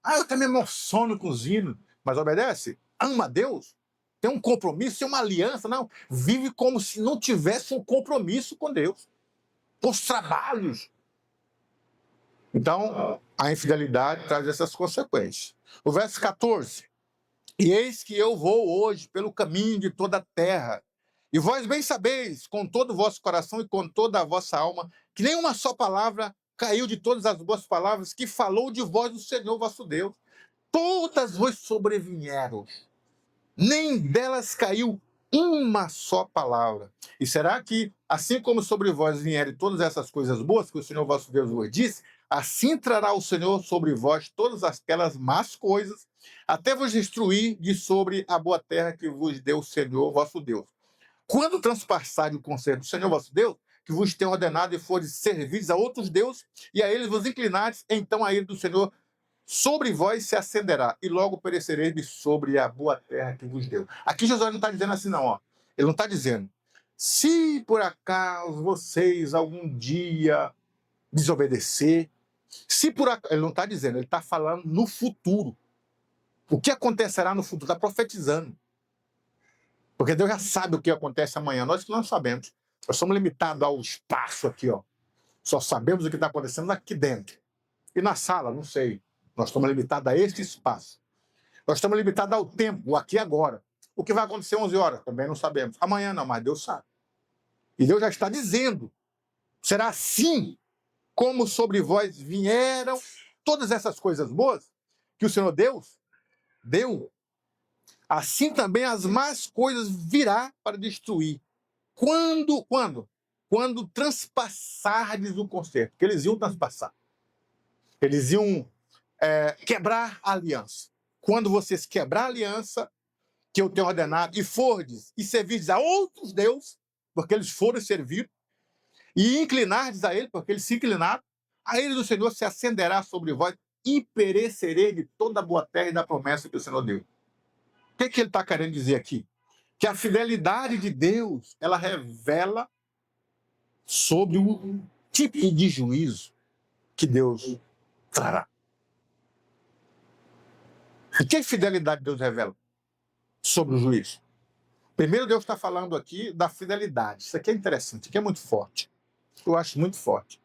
Speaker 1: Eu também me emociono com os hinos. Mas obedece? Ama a Deus? Tem um compromisso, tem uma aliança? Não. Vive como se não tivesse um compromisso com Deus. Com os trabalhos. Então, a infidelidade traz essas consequências. O verso 14. E eis que eu vou hoje pelo caminho de toda a terra. E vós bem sabeis, com todo o vosso coração e com toda a vossa alma, que nenhuma só palavra caiu de todas as boas palavras que falou de vós o Senhor vosso Deus. Todas vos sobrevieram, nem delas caiu uma só palavra. E será que, assim como sobre vós vierem todas essas coisas boas que o Senhor vosso Deus vos disse, assim trará o Senhor sobre vós todas aquelas más coisas, até vos destruir de sobre a boa terra que vos deu o Senhor vosso Deus. Quando transpassarem o conselho do Senhor vosso Deus, que vos tem ordenado e fores servidos a outros deuses, e a eles vos inclinares, então a ira do Senhor sobre vós se acenderá, e logo perecereis sobre a boa terra que vos deu. Aqui Josué não está dizendo assim, não. Ele não está dizendo, se por acaso vocês algum dia desobedecer. Se por acaso, ele não está dizendo, ele está falando no futuro. O que acontecerá no futuro? Está profetizando. Porque Deus já sabe o que acontece amanhã. Nós não sabemos. Nós somos limitados ao espaço aqui, ó. Só sabemos o que está acontecendo aqui dentro. E na sala, não sei. Nós estamos limitados a este espaço. Nós estamos limitados ao tempo, o aqui e agora. O que vai acontecer 11 horas? Também não sabemos. Amanhã não, mas Deus sabe. E Deus já está dizendo. Será assim como sobre vós vieram todas essas coisas boas que o Senhor Deus deu, assim também as más coisas virá para destruir. Quando? Quando transpassardes o concerto. Porque eles iam transpassar. Eles iam quebrar a aliança. Quando vocês quebrar a aliança que eu tenho ordenado e fordes e servirdes a outros deuses, porque eles foram servir, e inclinardes a ele, porque eles se inclinaram, a ele do Senhor se acenderá sobre vós e perecereis de toda a boa terra e da promessa que o Senhor deu. O que ele está querendo dizer aqui? Que a fidelidade de Deus, ela revela sobre o tipo de juízo que Deus trará. O que a fidelidade de Deus revela sobre o juízo? Primeiro, Deus está falando aqui da fidelidade. Isso aqui é interessante, isso aqui é muito forte. Eu acho muito forte.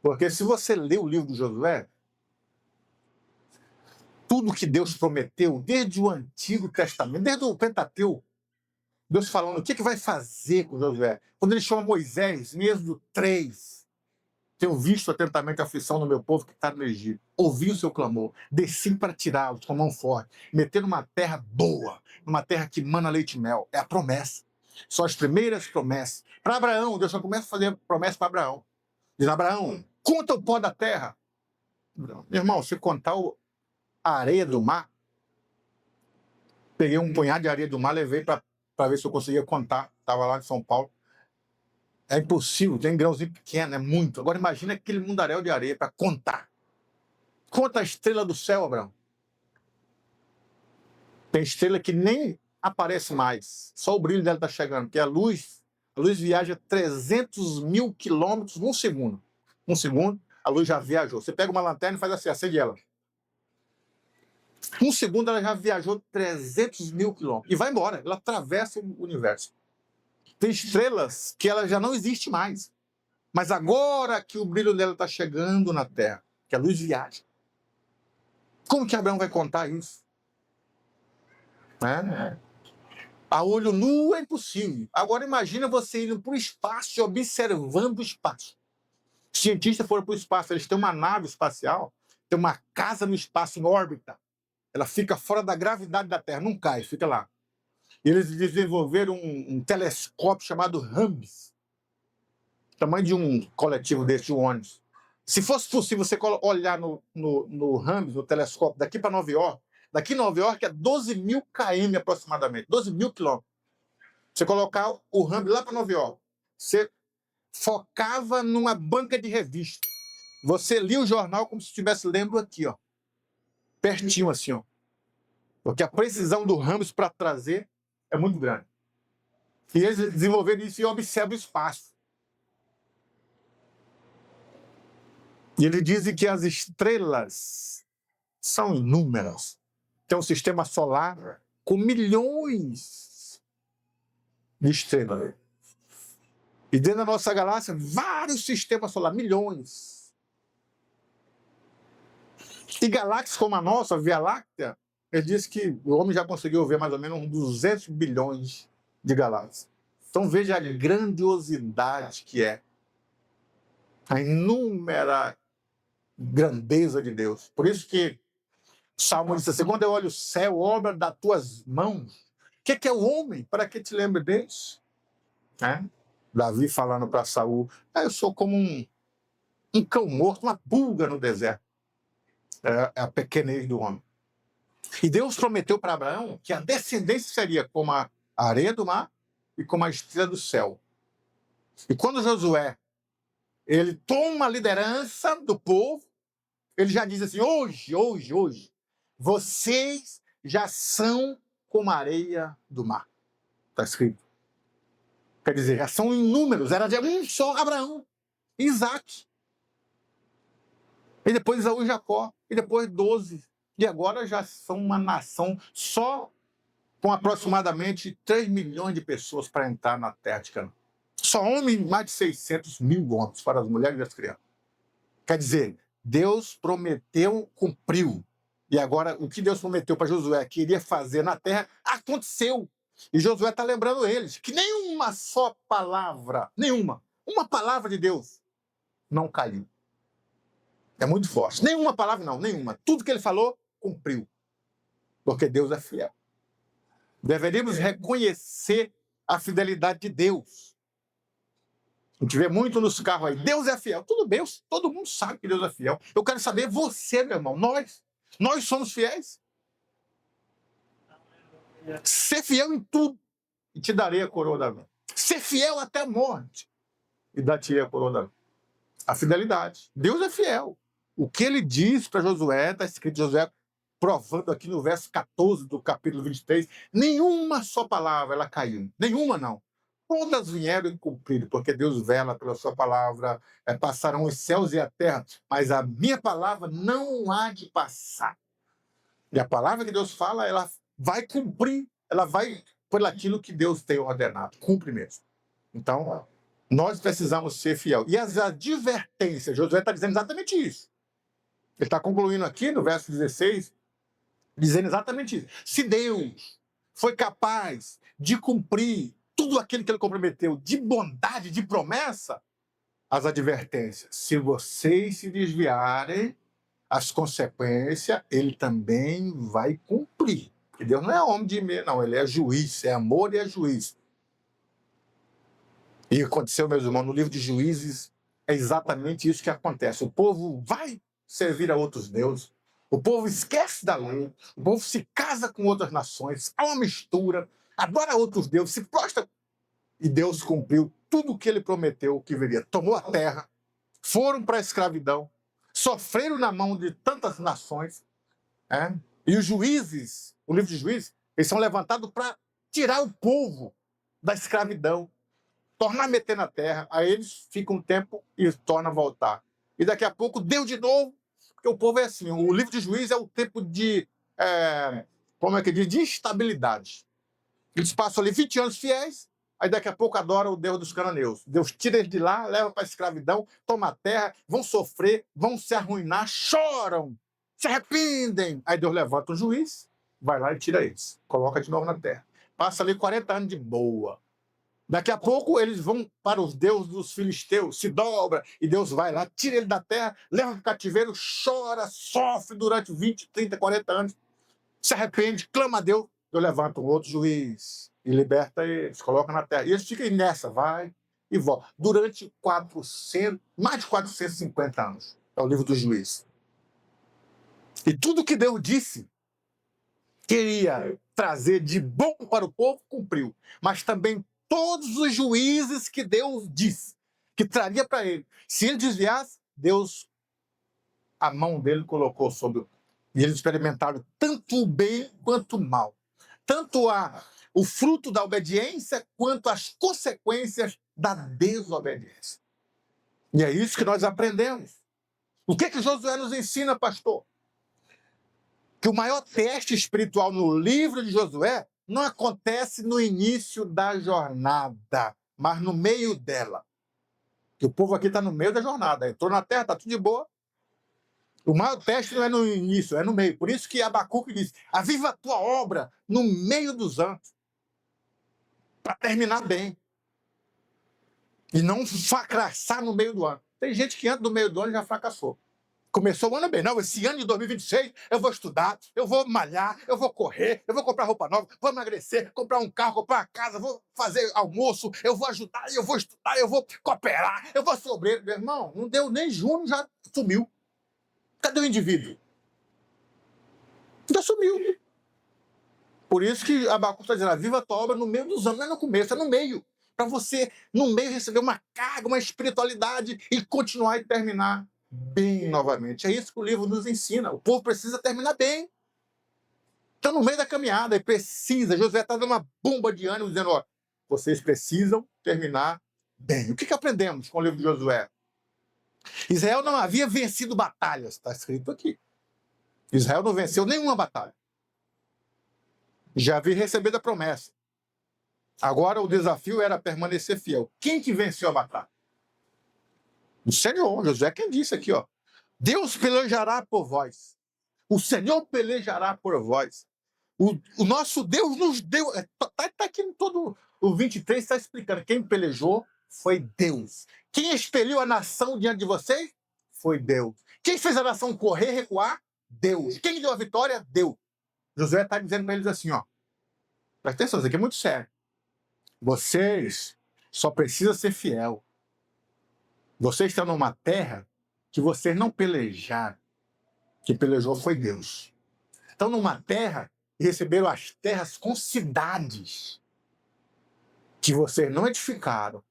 Speaker 1: Porque se você ler o livro de Josué, tudo que Deus prometeu, desde o Antigo Testamento, desde o Pentateuco, Deus falando o que vai fazer com Josué. Quando ele chama Moisés, em Êxodo 3, tenho visto atentamente a aflição do meu povo que está no Egito. Ouvi o seu clamor, desci para tirá-los com mão forte, meter numa terra boa, numa terra que mana leite e mel. É a promessa. São as primeiras promessas. Para Abraão, Deus só começa a fazer promessa para Abraão. Diz: Abraão, conta o pó da terra. Meu irmão, se contar a areia do mar, peguei um punhado de areia do mar, levei para ver se eu conseguia contar. Estava lá em São Paulo. É impossível, tem grãozinho pequeno, é muito. Agora imagina aquele mundaréu de areia para contar. Conta a estrela do céu, Abraão. Tem estrela que nem aparece mais. Só o brilho dela está chegando, porque a luz viaja 300 mil quilômetros num segundo. Um segundo, a luz já viajou. Você pega uma lanterna e faz assim, acende ela. Um segundo ela já viajou 300 mil quilômetros. E vai embora, ela atravessa o universo. Tem estrelas que ela já não existe mais. Mas agora que o brilho dela está chegando na Terra, que a luz viaja. Como que Abraão vai contar isso? A olho nu é impossível. Agora imagina você indo para o espaço e observando o espaço. Os cientistas foram para o espaço, eles têm uma nave espacial, tem uma casa no espaço em órbita. Ela fica fora da gravidade da Terra, não cai, fica lá. E eles desenvolveram um telescópio chamado Hubble, tamanho de um coletivo desse, de um ônibus. Se fosse possível você olhar no Hubble, no telescópio, daqui para Nova York, daqui Nova York é 12 mil km aproximadamente, 12 mil quilômetros. Você colocar o Hubble lá para Nova York, você focava numa banca de revista. Você lia o jornal como se estivesse lendo aqui, ó, pertinho assim, ó. Porque a precisão do Hubble para trazer é muito grande. E eles desenvolveram isso e observam o espaço. E eles dizem que as estrelas são inúmeras. Tem um sistema solar com milhões de estrelas. E dentro da nossa galáxia, vários sistemas solares, milhões. E galáxias como a nossa, a Via Láctea, ele diz que o homem já conseguiu ver mais ou menos uns 200 bilhões de galáxias. Então veja a grandiosidade que é. A inúmera grandeza de Deus. Por isso que o Salmo diz assim: quando eu olho o céu, obra das tuas mãos. O que é o homem para que te lembre deles? Davi falando para Saul: eu sou como um cão morto, uma pulga no deserto. É a pequenez do homem. E Deus prometeu para Abraão que a descendência seria como a areia do mar e como a estrela do céu. E quando Josué ele toma a liderança do povo, ele já diz assim: hoje, vocês já são como a areia do mar. Está escrito. Quer dizer, já são inúmeros. Era de um só Abraão, Isaac. E depois Esaú e Jacó, e depois 12. E agora já são uma nação só com aproximadamente 3 milhões de pessoas para entrar na terra de Canaã. Só homens, mais de 600 mil homens, para as mulheres e as crianças. Quer dizer, Deus prometeu, cumpriu. E agora, o que Deus prometeu para Josué que iria fazer na terra, aconteceu. E Josué está lembrando eles que nenhuma só palavra, uma palavra de Deus não caiu. É muito forte. Nenhuma palavra, não, nenhuma. Tudo que ele falou, cumpriu. Porque Deus é fiel. Deveríamos reconhecer a fidelidade de Deus. A gente vê muito nos carros aí, Deus é fiel. Tudo bem, todo mundo sabe que Deus é fiel. Eu quero saber você, meu irmão, nós somos fiéis. Ser fiel em tudo e te darei a coroa da vida. Ser fiel até a morte e dar-te a coroa da vida. A fidelidade. Deus é fiel. O que ele diz para Josué, está escrito Josué provando aqui no verso 14 do capítulo 23, nenhuma só palavra ela caiu. Nenhuma não. Todas vieram em cumprir, porque Deus vela pela sua palavra, passarão os céus e a terra, mas a minha palavra não há de passar. E a palavra que Deus fala, ela vai cumprir, ela vai por aquilo que Deus tem ordenado, cumpre mesmo. Então, nós precisamos ser fiel. E as advertências, Josué está dizendo exatamente isso. Ele está concluindo aqui no verso 16, dizendo exatamente isso. Se Deus foi capaz de cumprir tudo aquilo que ele comprometeu, de bondade, de promessa, as advertências. Se vocês se desviarem, as consequências, ele também vai cumprir. Porque Deus não é homem de medo, não. Ele é juiz, é amor e é juiz. E aconteceu, meus irmãos, no livro de Juízes, é exatamente isso que acontece. O povo vai servir a outros deuses, o povo esquece da lei, o povo se casa com outras nações, há uma mistura, adora outros deuses, se prostra. E Deus cumpriu tudo o que ele prometeu que viria. Tomou a terra, foram para a escravidão, sofreram na mão de tantas nações. E os juízes, o livro de Juízes, eles são levantados para tirar o povo da escravidão, tornar a meter na terra, aí eles ficam um tempo e tornam a voltar. E daqui a pouco deu de novo, porque o povo é assim, o livro de Juízes é o tempo de, como é que diz, de instabilidade. Eles passam ali 20 anos fiéis, aí daqui a pouco adoram o Deus dos cananeus. Deus tira eles de lá, leva para a escravidão, toma a terra, vão sofrer, vão se arruinar, choram, se arrependem. Aí Deus levanta um juiz, vai lá e tira eles, coloca de novo na terra. Passa ali 40 anos de boa. Daqui a pouco eles vão para os deuses dos filisteus, se dobra, e Deus vai lá, tira ele da terra, leva para o cativeiro, chora, sofre durante 20, 30, 40 anos, se arrepende, clama a Deus, Deus levanta um outro juiz e liberta eles, coloca na terra. E eles ficam nessa, vai e volta. Durante mais de 450 anos. É o livro do juiz. E tudo que Deus disse queria trazer de bom para o povo, cumpriu. Mas também todos os juízes que Deus disse que traria para ele. Se ele desviasse, Deus, a mão dele colocou sobre o... E eles experimentaram tanto o bem quanto o mal. Tanto o fruto da obediência quanto as consequências da desobediência. E é isso que nós aprendemos. O que Josué nos ensina, pastor? Que o maior teste espiritual no livro de Josué não acontece no início da jornada, mas no meio dela. Que o povo aqui está no meio da jornada. Entrou na terra, está tudo de boa. O maior teste não é no início, é no meio. Por isso que Abacuque diz, aviva a tua obra no meio dos anos. Para terminar bem. E não fracassar no meio do ano. Tem gente que entra no meio do ano e já fracassou. Começou o ano bem. Não, esse ano de 2026 eu vou estudar, eu vou malhar, eu vou correr, eu vou comprar roupa nova, vou emagrecer, comprar um carro, comprar uma casa, vou fazer almoço, eu vou ajudar, eu vou estudar, eu vou cooperar, eu vou sobreviver. Meu irmão, não deu nem junho, já sumiu. Cadê o indivíduo? Já sumiu. Por isso que Abacuque está dizendo, viva a tua obra no meio dos anos, não é no começo, é no meio. Para você, no meio, receber uma carga, uma espiritualidade e continuar e terminar bem novamente. É isso que o livro nos ensina. O povo precisa terminar bem. Está no meio da caminhada e precisa. Josué está dando uma bomba de ânimo, dizendo, ó, vocês precisam terminar bem. O que aprendemos com o livro de Josué? Israel não havia vencido batalhas, está escrito aqui. Israel não venceu nenhuma batalha. Já havia recebido a promessa. Agora o desafio era permanecer fiel. Quem que venceu a batalha? O Senhor. Josué quem disse aqui, ó. Deus pelejará por vós. O Senhor pelejará por vós. O nosso Deus nos deu. Está aqui em todo o 23, está explicando. Quem pelejou foi Deus. Quem expeliu a nação diante de vocês foi Deus. Quem fez a nação correr, recuar? Deus. Quem deu a vitória? Deus. Josué está dizendo para eles assim, ó. Presta atenção, isso aqui é muito sério. Vocês só precisam ser fiel. Vocês estão numa terra que vocês não pelejaram. Quem pelejou foi Deus. Estão numa terra e receberam as terras com cidades que vocês não edificaram.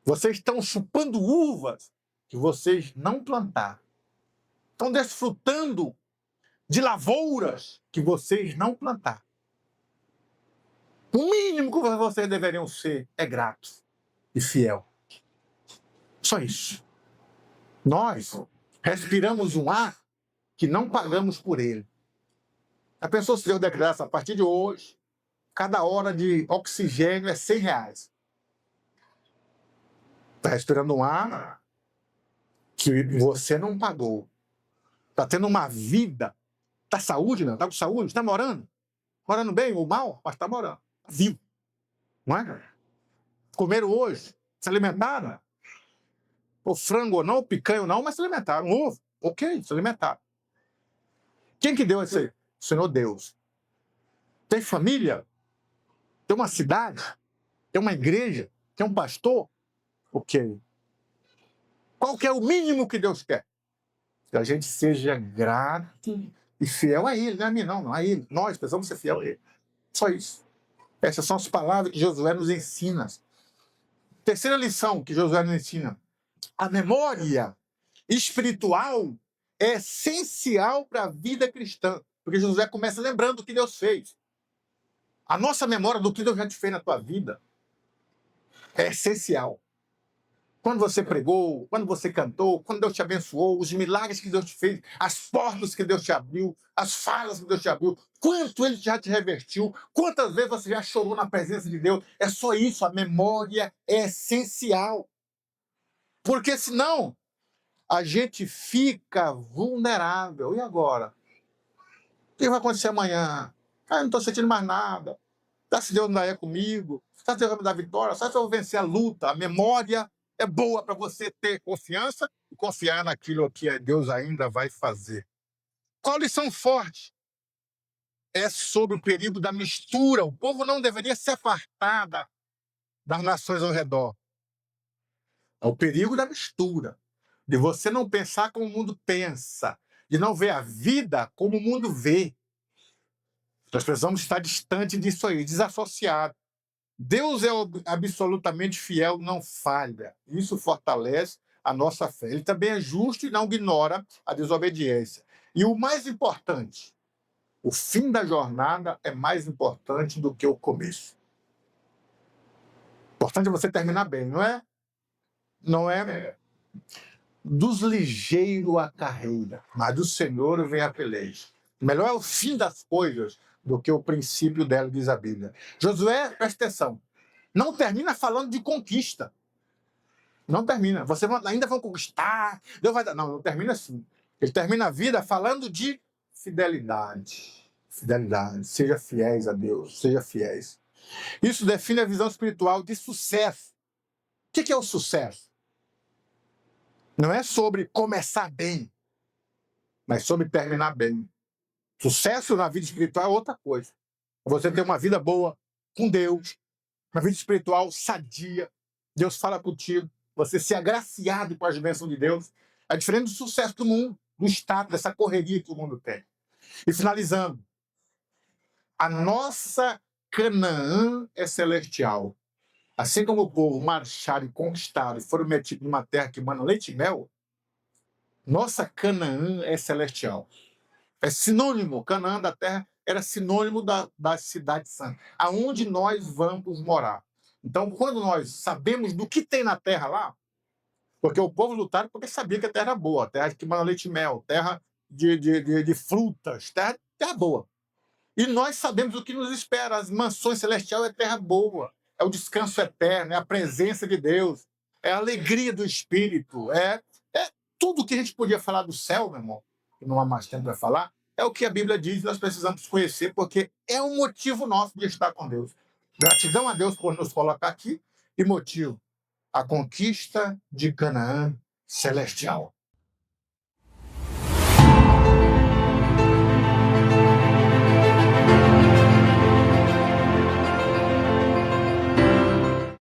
Speaker 1: Vocês estão chupando uvas que vocês não plantaram. Estão desfrutando de lavouras que vocês não plantaram. O mínimo que vocês deveriam ser é gratos e fiel. Só isso. Nós respiramos um ar que não pagamos por ele. A pessoa, se Deus decretasse a partir de hoje, cada hora de oxigênio é R$100. Está respirando um ar que você não pagou. Está tendo uma vida. Está saúde, não? Está com saúde? Está morando? Morando bem ou mal? Mas está morando. Está vivo. Não é? Comeram hoje? Se alimentaram? O frango ou não, o picanha ou não, mas se alimentaram. Um ovo? Ok, se alimentaram. Quem que deu esse aí? O Senhor Deus. Tem família? Tem uma cidade? Tem uma igreja? Tem um pastor? Ok. Qual que é o mínimo que Deus quer? Que a gente seja grato e fiel a Ele, não é a mim não a Ele. Nós precisamos ser fiel a Ele. Só isso. Essas são as palavras que Josué nos ensina. Terceira lição que Josué nos ensina. A memória espiritual é essencial para a vida cristã. Porque Josué começa lembrando o que Deus fez. A nossa memória do que Deus já te fez na tua vida é essencial. Quando você pregou, quando você cantou, quando Deus te abençoou, os milagres que Deus te fez, as portas que Deus te abriu, as falas que Deus te abriu, quanto Ele já te revertiu, quantas vezes você já chorou na presença de Deus. É só isso, a memória é essencial. Porque senão a gente fica vulnerável. E agora? O que vai acontecer amanhã? Eu não estou sentindo mais nada. Será que Deus não é comigo? Será que Deus vai me dar vitória? Será que eu vou vencer a luta? A memória é boa para você ter confiança e confiar naquilo que Deus ainda vai fazer. Qual lição forte? É sobre o perigo da mistura. O povo não deveria se afastar das nações ao redor. É o perigo da mistura. De você não pensar como o mundo pensa. De não ver a vida como o mundo vê. Nós precisamos estar distante disso aí, desassociado. Deus é absolutamente fiel, não falha. Isso fortalece a nossa fé. Ele também é justo e não ignora a desobediência. E o mais importante, o fim da jornada é mais importante do que o começo. Importante é você terminar bem, não é? Não é dos ligeiros a carreira, mas do Senhor vem a peleja. Melhor é o fim das coisas do que o princípio dela, diz a Bíblia. Josué, presta atenção, não termina falando de conquista. Não termina. Você ainda vai conquistar, Deus vai dar. Não termina assim. Ele termina a vida falando de fidelidade. Fidelidade. Seja fiéis a Deus, seja fiéis. Isso define a visão espiritual de sucesso. O que é o sucesso? Não é sobre começar bem, mas sobre terminar bem. Sucesso na vida espiritual é outra coisa. Você ter uma vida boa com Deus, uma vida espiritual sadia. Deus fala contigo, você ser agraciado com as bênçãos de Deus. É diferente do sucesso do mundo, do status, dessa correria que o mundo tem. E finalizando, a nossa Canaã é celestial. Assim como o povo marcharam e conquistaram e foram metidos numa terra que mana leite e mel, nossa Canaã é celestial. É sinônimo, Canaã da terra era sinônimo da cidade santa, aonde nós vamos morar. Então, quando nós sabemos do que tem na terra lá, Porque o povo lutaram porque sabia que a terra era boa, terra que mana leite e mel, terra de frutas, terra boa. E nós sabemos o que nos espera. As mansões celestiais é terra boa, é o descanso eterno, é a presença de Deus, é a alegria do Espírito, é tudo que a gente podia falar do céu, meu irmão, que não há mais tempo para falar, é o que a Bíblia diz e nós precisamos conhecer, porque é um motivo nosso de estar com Deus. Gratidão a Deus por nos colocar aqui e motivo, a conquista de Canaã celestial.